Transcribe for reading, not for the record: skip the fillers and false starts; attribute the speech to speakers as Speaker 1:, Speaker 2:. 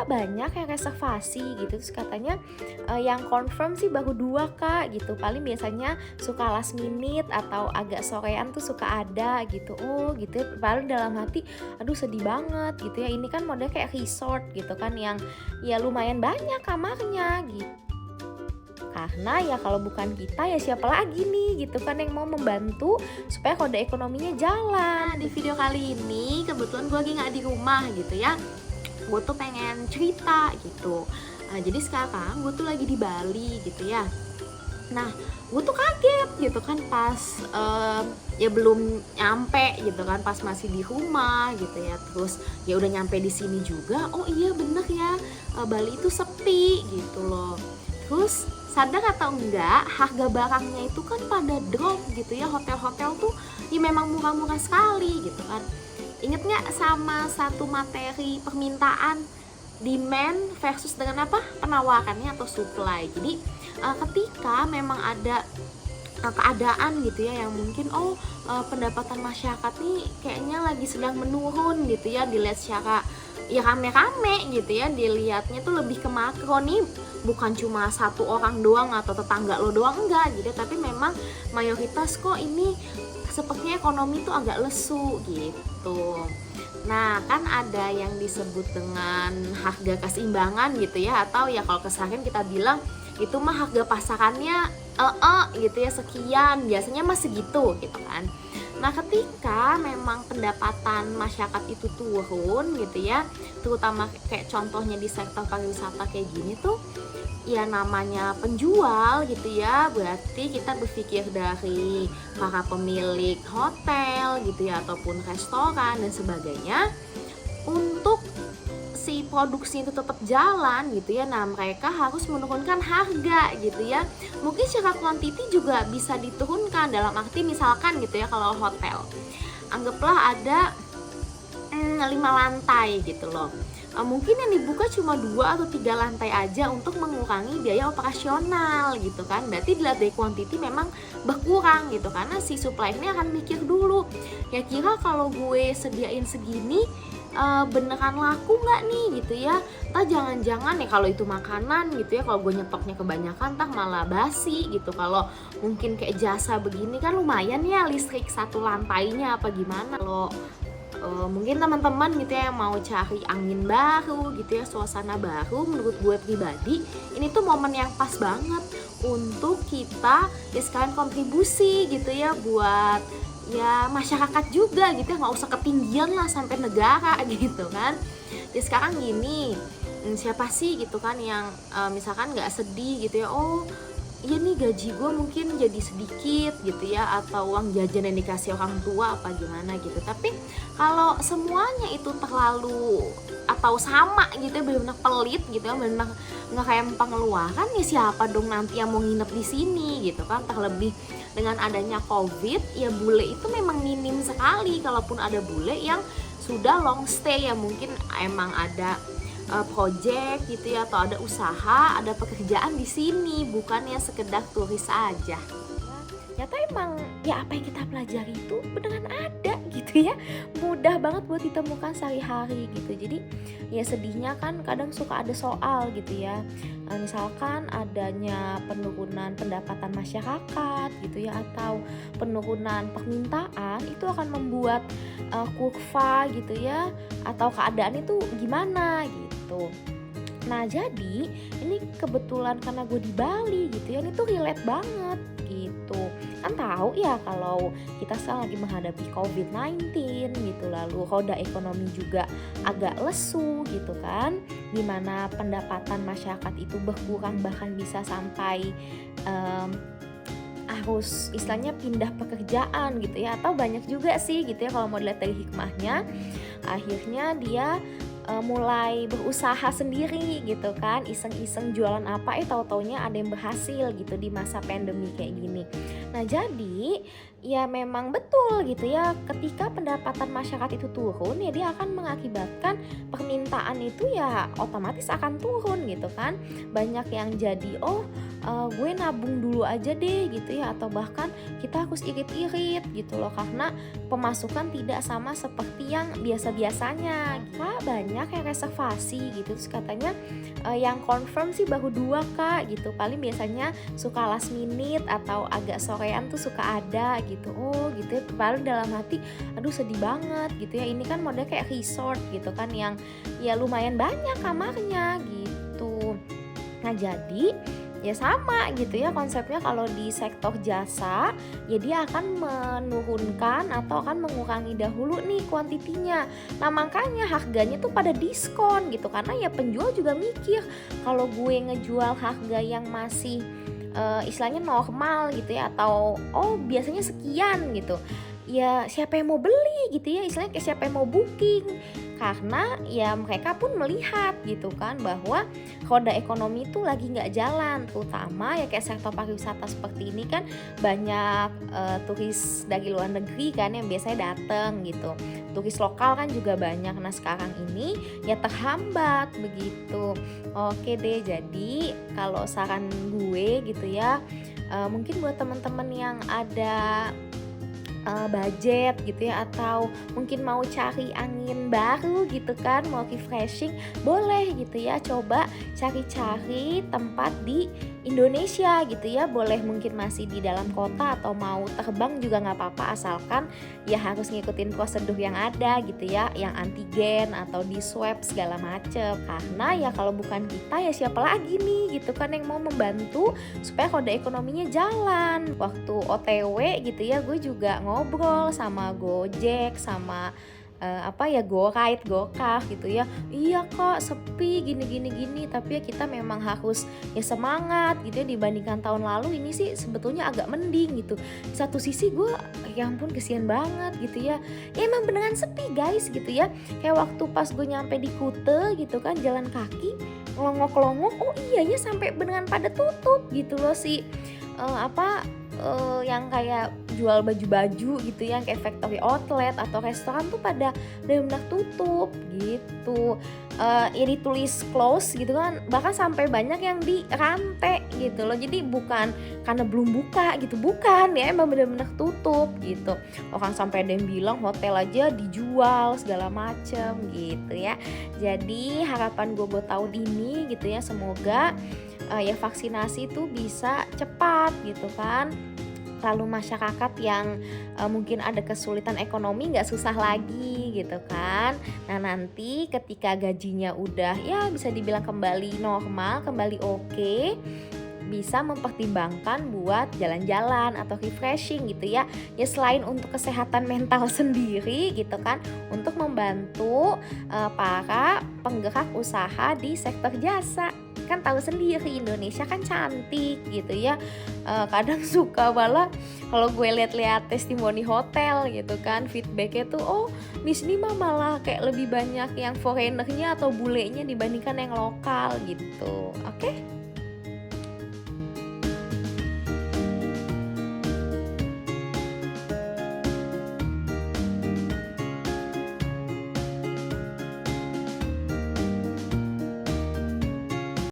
Speaker 1: Kak banyak yang reservasi gitu, terus katanya yang confirm sih baru 2 Kak gitu, paling biasanya suka last minute atau agak sorean tuh suka ada gitu. Oh gitu ya, paling dalam hati, aduh sedih banget gitu ya, ini kan modelnya kayak resort gitu kan yang ya lumayan banyak kamarnya gitu. Karena ya kalau bukan kita ya siapa lagi nih gitu kan yang mau membantu supaya roda ekonominya jalan. Nah, di video kali ini kebetulan gue lagi nggak di rumah gitu ya. Gue tuh pengen cerita gitu. Jadi sekarang gue tuh lagi di Bali gitu ya. Nah, gue tuh kaget gitu kan pas ya belum nyampe gitu kan, pas masih di rumah gitu ya. Terus ya udah nyampe di sini juga. Oh iya bener ya, Bali itu sepi gitu loh. Terus sadar atau enggak, harga barangnya itu kan pada drop gitu ya. Hotel-hotel tuh ya memang murah-murah sekali gitu kan. Ingat nggak sama satu materi permintaan, demand versus dengan apa, penawarannya atau supply. Jadi ketika memang ada keadaan gitu ya yang mungkin pendapatan masyarakat nih kayaknya lagi sedang menurun gitu ya, dilihat secara ya rame-rame gitu ya, dilihatnya tuh lebih ke makro nih, bukan cuma satu orang doang atau tetangga lo doang, enggak gitu, tapi memang mayoritas kok ini sepertinya ekonomi tuh agak lesu gitu. Nah, kan ada yang disebut dengan harga keseimbangan gitu ya, atau ya kalau keseharian kita bilang itu mah harga pasarannya gitu ya, sekian, biasanya mah segitu gitu kan. Nah, ketika memang pendapatan masyarakat itu turun gitu ya, terutama kayak contohnya di sektor pariwisata kayak gini tuh, ya namanya penjual gitu ya, berarti kita berpikir dari para pemilik hotel gitu ya, ataupun restoran dan sebagainya, untuk si produksi itu tetap jalan gitu ya. Nah, mereka harus menurunkan harga gitu ya. Mungkin secara kuantiti juga bisa diturunkan, dalam arti misalkan gitu ya, kalau hotel anggaplah ada 5 lantai gitu loh. Mungkin yang dibuka cuma 2 atau 3 lantai aja untuk mengurangi biaya operasional gitu kan. Berarti dilihat dari kuantiti memang berkurang gitu, karena si supply ini akan mikir dulu, ya kira kalau gue sediain segini beneran laku nggak nih gitu ya. Entah jangan-jangan ya kalau itu makanan gitu ya, kalau gue nyetoknya kebanyakan entah malah basi gitu. Kalau mungkin kayak jasa begini kan lumayan ya listrik satu lantainya apa gimana. Kalau mungkin teman-teman gitu ya yang mau cari angin baru gitu ya, suasana baru, menurut gue pribadi ini tuh momen yang pas banget untuk kita ya sekalian kontribusi gitu ya buat ya masyarakat juga gitu ya, nggak usah ketinggian lah sampai negara gitu kan. Ya sekarang gini, siapa sih gitu kan yang misalkan nggak sedih gitu ya, oh iya nih gaji gue mungkin jadi sedikit gitu ya, atau uang jajan yang dikasih orang tua apa gimana gitu. Tapi kalau semuanya itu terlalu atau sama gitu ya, benar-benar pelit gitu ya, benar-benar nggak kayak pengeluaran, ya siapa dong nanti yang mau nginep di sini gitu kan. Terlebih dengan adanya COVID ya, bule itu memang minim sekali, kalaupun ada bule yang sudah long stay ya mungkin emang ada project gitu ya, atau ada usaha, ada pekerjaan di sini, bukannya sekedar turis aja. Nyata emang ya apa yang kita pelajari itu beneran ada gitu ya, mudah banget buat ditemukan sehari-hari gitu. Jadi ya sedihnya kan kadang suka ada soal gitu ya, misalkan adanya penurunan pendapatan masyarakat gitu ya, atau penurunan permintaan, itu akan membuat kurva gitu ya, atau keadaan itu gimana gitu. Nah, jadi ini kebetulan karena gue di Bali gitu ya, ini tuh relate banget gitu. Kan tahu ya kalau kita sekarang lagi menghadapi COVID-19 gitu, lalu roda ekonomi juga agak lesu gitu kan, dimana pendapatan masyarakat itu berkurang, bahkan bisa sampai harus istilahnya pindah pekerjaan gitu ya, atau banyak juga sih gitu ya kalau mau dilihat dari hikmahnya, akhirnya dia mulai berusaha sendiri gitu kan, iseng-iseng jualan apa, tahu-taunya ada yang berhasil gitu di masa pandemi kayak gini. Nah, jadi Ya memang betul gitu ya, ketika pendapatan masyarakat itu turun ya dia akan mengakibatkan permintaan itu ya otomatis akan turun gitu kan. Banyak yang jadi, "Oh, gue nabung dulu aja deh," gitu ya, atau bahkan kita harus irit-irit gitu loh karena pemasukan tidak sama seperti yang biasa-biasanya. Kak, banyak yang reservasi gitu, terus katanya, yang confirm sih baru 2 Kak, gitu. Paling biasanya suka last minute atau agak sorean tuh suka ada gitu. Oh gitu ya, paling dalam hati, aduh sedih banget gitu ya. Ini kan model kayak resort gitu kan yang ya lumayan banyak kamarnya gitu. Nah jadi ya sama gitu ya konsepnya kalau di sektor jasa, ya dia akan menurunkan atau akan mengurangi dahulu nih kuantitinya. Nah makanya harganya tuh pada diskon gitu karena ya penjual juga mikir kalau gue ngejual harga yang masih istilahnya normal gitu ya atau oh biasanya sekian gitu. Ya siapa yang mau beli gitu ya, istilahnya kayak siapa yang mau booking. Karena ya mereka pun melihat gitu kan bahwa roda ekonomi itu lagi nggak jalan, terutama ya kayak sektor pariwisata seperti ini kan banyak turis dari luar negeri kan yang biasanya datang gitu. Turis lokal kan juga banyak. Nah sekarang ini ya terhambat begitu. Oke deh, jadi kalau saran gue gitu ya, mungkin buat teman-teman yang ada budget gitu ya atau mungkin mau cari angin baru gitu kan, mau refreshing, boleh gitu ya coba cari-cari tempat di Indonesia gitu ya. Boleh mungkin masih di dalam kota atau mau terbang juga nggak apa-apa, asalkan ya harus ngikutin prosedur yang ada gitu ya, yang antigen atau di swab segala macem. Karena ya kalau bukan kita ya siapa lagi nih gitu kan yang mau membantu supaya roda ekonominya jalan. Waktu OTW gitu ya gue juga ngobrol sama Gojek sama GoRide, GoCar gitu ya. Iya Kak, sepi gini gini gini, tapi ya kita memang harus ya semangat gitu ya, dibandingkan tahun lalu ini sih sebetulnya agak mending gitu. Di satu sisi gue ya ampun kesian banget gitu ya. Ya emang beneran sepi guys gitu ya. Kayak waktu pas gue nyampe di Kute gitu kan jalan kaki ngelongok-longok, oh iya ya sampai beneran pada tutup gitu loh si yang kayak jual baju-baju gitu yang kayak factory outlet atau restoran tuh pada benar-benar tutup gitu. Ya ditulis close gitu kan, bahkan sampai banyak yang di rantai gitu loh. Jadi bukan karena belum buka gitu, bukan ya emang benar-benar tutup gitu. Orang sampai ada yang bilang hotel aja dijual segala macem gitu ya. Jadi harapan gue buat tahun ini gitu ya, semoga ya vaksinasi itu bisa cepat gitu kan. Lalu masyarakat yang mungkin ada kesulitan ekonomi nggak susah lagi gitu kan. Nah nanti ketika gajinya udah ya bisa dibilang kembali normal, kembali oke, bisa mempertimbangkan buat jalan-jalan atau refreshing gitu ya. Ya selain untuk kesehatan mental sendiri gitu kan, untuk membantu para penggerak usaha di sektor jasa. Kan tahu sendiri Indonesia kan cantik gitu ya. Kadang suka malah kalau gue lihat-lihat testimoni hotel gitu kan, feedbacknya tuh oh di sini mah malah kayak lebih banyak yang foreignernya atau bulenya dibandingkan yang lokal gitu. Oke?